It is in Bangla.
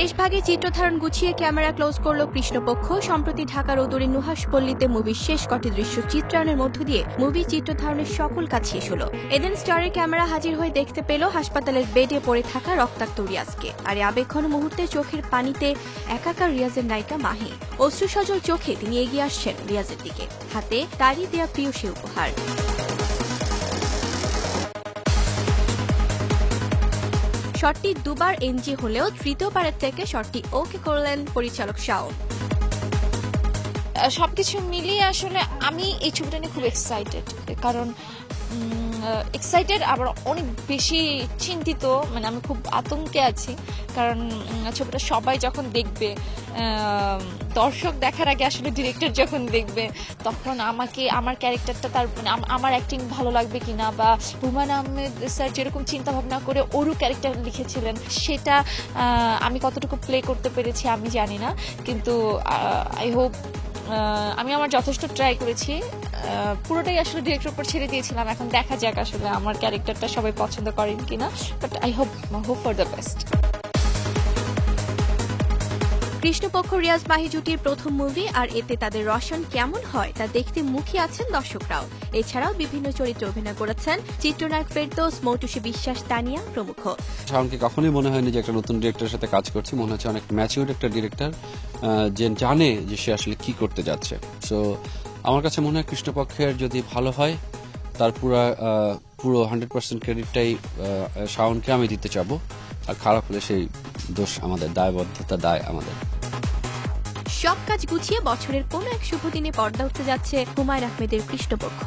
শেষ ভাগে চিত্রধারণ গুছিয়ে ক্যামেরা ক্লোজ করল কৃষ্ণপক্ষ। সম্প্রতি ঢাকার উদরের নুহাশপল্লীতে মুভির শেষ কটি দৃশ্য চিত্রায়নের মধ্য দিয়ে মুভি চিত্রধারণের সকল কাজ শেষ হল। এদিন স্টারের ক্যামেরা হাজির হয়ে দেখতে পেল হাসপাতালের বেডে পড়ে থাকা রক্তাক্ত রিয়াজকে। আর আবেগঘন মুহূর্তে চোখের পানিতে একাকার রিয়াজের নায়িকা মাহি। অশ্রুসজল চোখে তিনি এগিয়ে আসছেন রিয়াজের দিকে, হাতে তারই দেয়া প্রিয় সে উপহার। শটটি দুবার এনজি হলেও তৃতীয়বারের থেকে শটটি ওকে করলেন পরিচালক শাওন। সবকিছু মিলিয়ে আসলে আমি এই ছবিটা নিয়ে খুব এক্সাইটেড, কারণ এক্সাইটেড আবার অনেক বেশি চিন্তিত, মানে আমি খুব আতঙ্কে আছি। কারণ ছবিটা সবাই যখন দেখবে, দর্শক দেখার আগে আসলে ডিরেক্টর যখন দেখবে, তখন আমাকে আমার ক্যারেক্টারটা তার মানে আমার অ্যাক্টিং ভালো লাগবে কিনা, বা হুমায়ুন আহমেদ স্যার যেরকম চিন্তা ভাবনা করে ওরও ক্যারেক্টার লিখেছিলেন সেটা আমি কতটুকু প্লে করতে পেরেছি আমি জানি না, কিন্তু আই হোপ আমি আমার যথেষ্ট ট্রাই করেছি। পুরোটাই আসলে ডিরেক্টর উপর ছেড়ে দিয়েছিলাম, এখন দেখা যাক আসলে আমার ক্যারেক্টারটা সবাই পছন্দ করেন কিনা, but I hope for the best. Krishnapaksha Riaz Mahi জুটির প্রথম মুভি, আর এতে তাদের রসায়ন কেমন হয় তা দেখতে মুখিয়ে আছেন দর্শকরাও। এছাড়াও বিভিন্ন চরিত্রে অভিনয় করেছেন চিত্রনায়ক ফেরদৌস, মৌটুসী বিশ্বাস, তানিয়া প্রমুখ। শাওনকে কখনোই মনে হয়নি যে একটা নতুন ডিরেক্টরের সাথে কাজ করছি, মনে হচ্ছে অনেক ম্যাচিউরড একটা ডিরেক্টর, যে জানে যে সে আসলে কি করতে যাচ্ছে। সো আমার কাছে মনে হয় কৃষ্ণপক্ষের যদি ভালো হয় তার পুরো 100% ক্রেডিটটাই শাওনকে আমি দিতে চাবো, আর খারাপ হলে সেই দোষ আমাদের, দায়বদ্ধতা দায় আমাদের। সব কাজ গুছিয়ে বছরের কোনো এক শুভ দিনে পর্দা উঠতে যাচ্ছে হুমায়ুন আহমেদের কৃষ্ণপক্ষ।